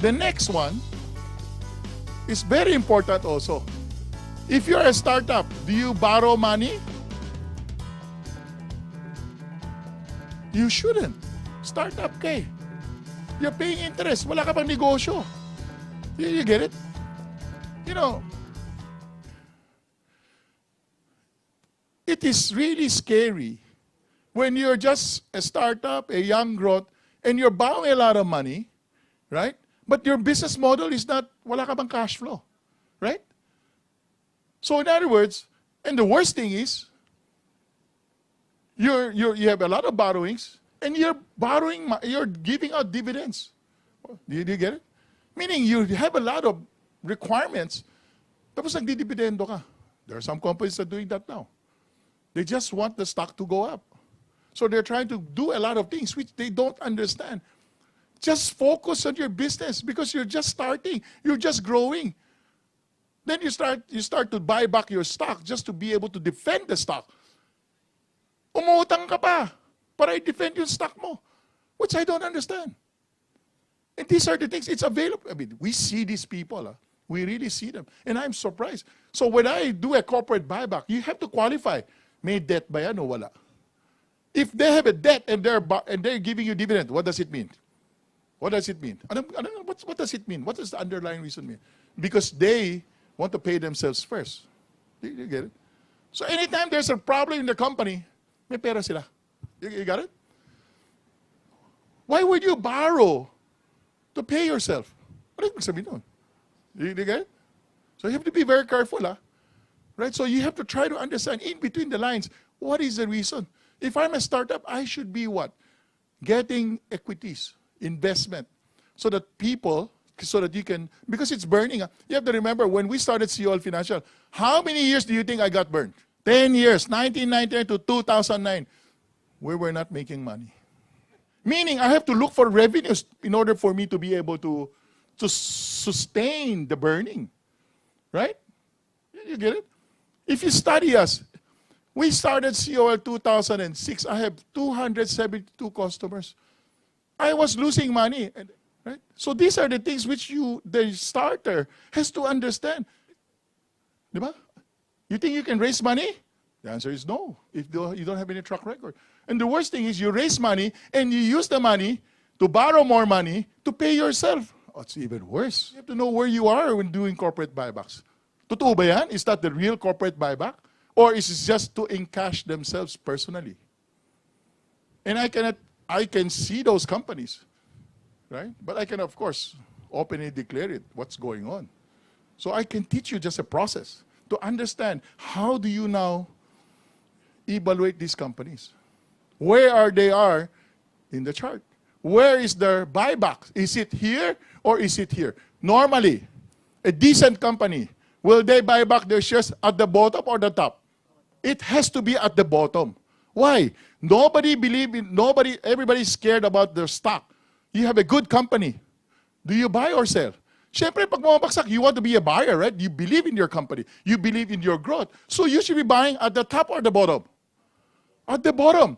The next one is very important also. If you're a startup, do you borrow money? You shouldn't. Startup ka eh. You're paying interest. Wala ka pang negosyo. You get it? You know, it is really scary when you're just a startup, a young growth, and you're borrowing a lot of money, right? But your business model is not, wala ka bang cash flow, right? So in other words, and the worst thing is, you have a lot of borrowings, and you're giving out dividends. Do you get it? Meaning you have a lot of requirements, tapos nagdidibidendo ka. There are some companies that are doing that now. They just want the stock to go up. So they're trying to do a lot of things which they don't understand. Just focus on your business because you're just starting. You're just growing. Then you start to buy back your stock just to be able to defend the stock. Umuutang ka pa para i-defend yung stock mo, which I don't understand. And these are the things, it's available. I mean, we see these people. We really see them. And I'm surprised. So when I do a corporate buyback, you have to qualify. May debt ba yan o wala? If they have a debt and they're giving you dividend, what does it mean? What does it mean? What does it mean? What does the underlying reason mean? Because they want to pay themselves first. You get it? So anytime there's a problem in the company, may pera sila. You got it? Why would you borrow to pay yourself? Ano ibig sabihin nun? You get it? So you have to be very careful, right? So you have to try to understand in between the lines, what is the reason? If I'm a startup, I should be what? Getting equities, investment, so that you can, because it's burning. You have to remember, when we started COL Financial, how many years do you think I got burned? 10 years, 1999 to 2009. We were not making money. Meaning, I have to look for revenues in order for me to be able to sustain the burning. Right? You get it? If you study us, we started COL 2006. I have 272 customers. I was losing money. Right? So these are the things which the starter has to understand. Diba? You think you can raise money? The answer is no, if you don't have any track record. And the worst thing is you raise money and you use the money to borrow more money to pay yourself. Oh, it's even worse. You have to know where you are when doing corporate buybacks. Totoo ba yan? Is that the real corporate buyback? Or is it just to encash themselves personally? And I can see those companies, right? But I can, of course, openly declare it, what's going on. So I can teach you just a process to understand how do you now evaluate these companies. Where they are in the chart. Where is their buyback? Is it here or is it here? Normally, a decent company, will they buy back their shares at the bottom or the top? It has to be at the bottom. Why? Everybody's scared about their stock. You have a good company. Do you buy or sell? Siyempre, pag bumabagsak, you want to be a buyer, right? You believe in your company. You believe in your growth. So you should be buying at the top or the bottom? At the bottom.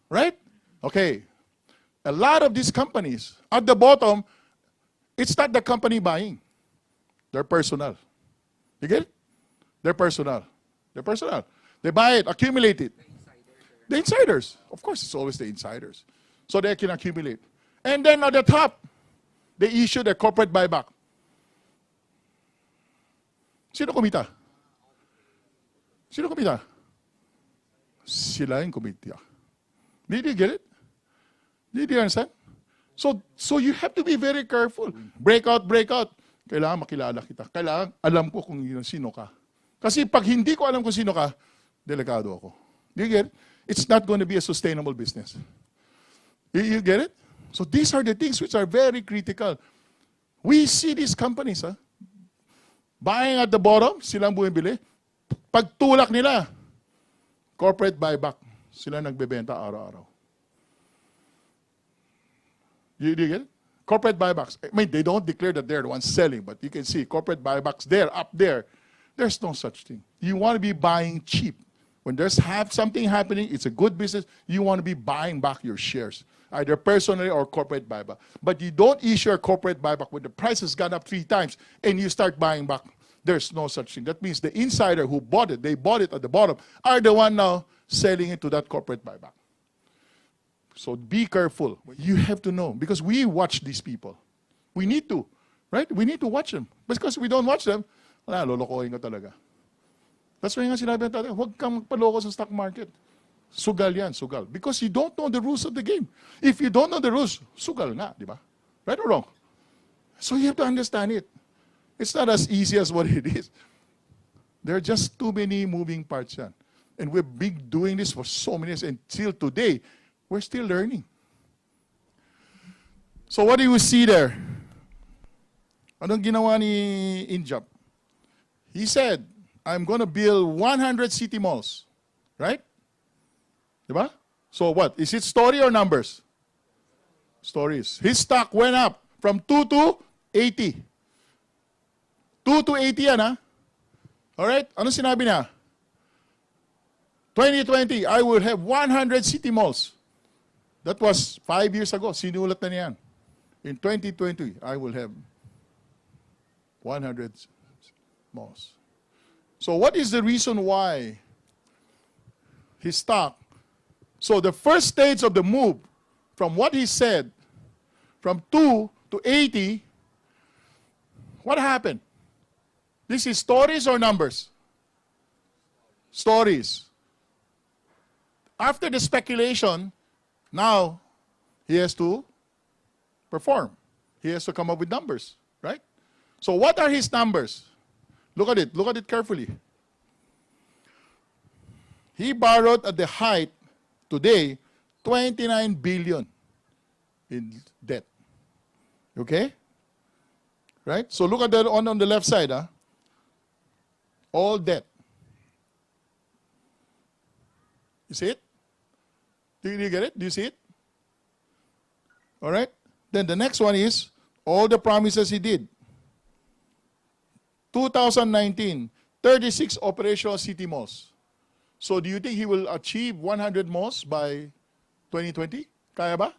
Right? Okay. A lot of these companies, at the bottom, it's not the company buying. They're personal. You get it? They're personal. They're personal. They buy it, accumulate it. The insiders. Of course, it's always the insiders. So they can accumulate. And then at the top, they issued a corporate buyback. Sino kumita? Sino kumita? Sila yung kumita. Did you get it? Did you understand? So you have to be very careful. Breakout. Kailangan makilala kita. Kailangan alam ko kung sino ka. Kasi pag hindi ko alam kung sino ka, delikado ako. Do you get it? It's not going to be a sustainable business. You get it? So these are the things which are very critical. We see these companies, buying at the bottom, silang bumibili. Pagtulak nila, corporate buyback, sila nagbebenta araw-araw. You get it? Corporate buybacks. I mean, they don't declare that they're the ones selling, but you can see corporate buybacks there, up there. There's no such thing. You want to be buying cheap. When there's something happening, it's a good business, you want to be buying back your shares either personally or corporate buyback. But you don't issue a corporate buyback when the price has gone up 3 times and you start buying back. There's no such thing. That means the insider who bought it, they bought it at the bottom, are the one now selling it to that corporate buyback. So be careful. You have to know, because we watch these people. We need to, right? We need to watch them. Because we don't watch them, wala, lolokohin ka talaga. That's why nga sinabi natin, huwag kang magpaloko sa stock market. Sugal yan, sugal. Because you don't know the rules of the game. If you don't know the rules, sugal nga, di ba? Right or wrong? So you have to understand it. It's not as easy as what it is. There are just too many moving parts yan. And we've been doing this for so many years, and till today, we're still learning. So what do you see there? Anong ginawa ni Injap? He said, I'm going to build 100 city malls. Right? Diba? So what? Is it story or numbers? Stories. His stock went up from 2 to 80. 2 to 80 yan, ha? Alright? Ano sinabi niya? 2020, I will have 100 city malls. That was 5 years ago. Sinulat na niyan. In 2020, I will have 100 malls. So what is the reason why his stock? So the first stage of the move, from what he said, from 2 to 80, what happened? This is stories or numbers? Stories. After the speculation, now he has to perform. He has to come up with numbers, right? So what are his numbers? Look at it. Look at it carefully. He borrowed at the height today 29 billion in debt. Okay? Right? So look at that on the left side. Huh? All debt. You see it? Do you get it? Do you see it? All right? Then the next one is all the promises he did. 2019, 36 operational city malls. So do you think he will achieve 100 malls by 2020? Kaya ba?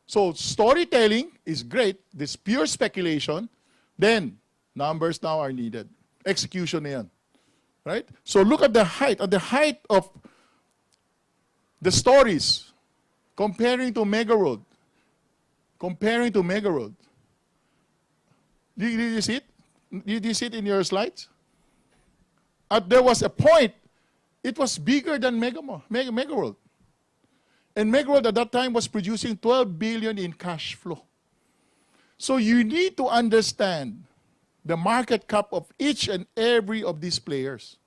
So storytelling is great. This pure speculation. Then numbers now are needed. Execution na yan. Right? So look at the height. At the height of the stories, comparing to Mega Road. Comparing to Mega Road. Did you see it? Did you see it in your slides? There was a point, it was bigger than Mega World. And Mega World at that time was producing 12 billion in cash flow. So you need to understand the market cap of each and every of these players,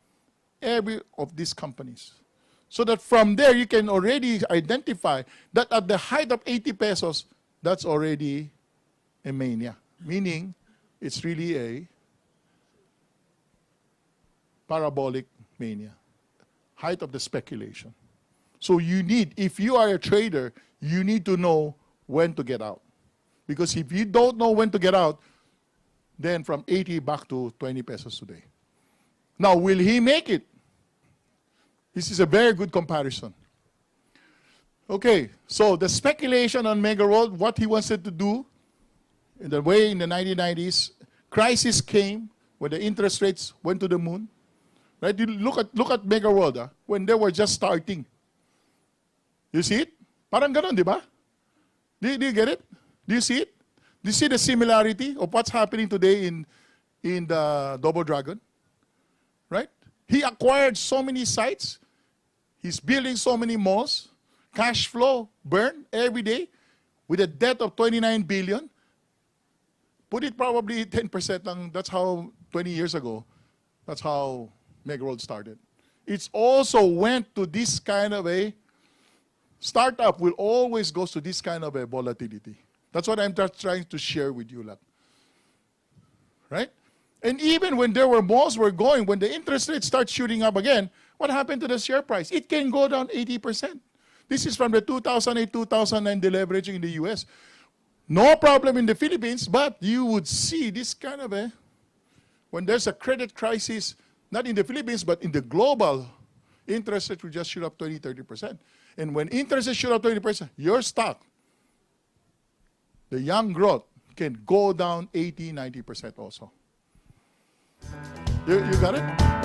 every of these companies. So that from there you can already identify that at the height of 80 pesos, that's already a mania. Meaning, it's really a parabolic mania. Height of the speculation. So you need, if you are a trader, you need to know when to get out. Because if you don't know when to get out, then from 80 back to 20 pesos today. Now, will he make it? This is a very good comparison. Okay, so the speculation on Mega World, what he wanted to do, in the way in the 1990s, crisis came when the interest rates went to the moon. Right? You look at Mega World, when they were just starting. You see it? Parang ganon, di ba? Do you get it? Do you see it? Do you see the similarity of what's happening today in the Double Dragon? Right? He acquired so many sites. He's building so many malls. Cash flow burn every day with a debt of 29 billion. Put it probably 10% lang. That's how 20 years ago, that's how Mega World started. It's also went to this kind of a startup will always go to this kind of a volatility. That's what I'm trying to share with you, lot. Right? And even when there were malls were going, when the interest rates start shooting up again, what happened to the share price? It can go down 80%. This is from the 2008-2009 deleveraging in the US. No problem in the Philippines, but you would see this kind of a, when there's a credit crisis, not in the Philippines, but in the global interest rates will just shoot up 20, 30%. And when interest rates shoot up 20%, your stock, the young growth, can go down 80, 90% also. You got it?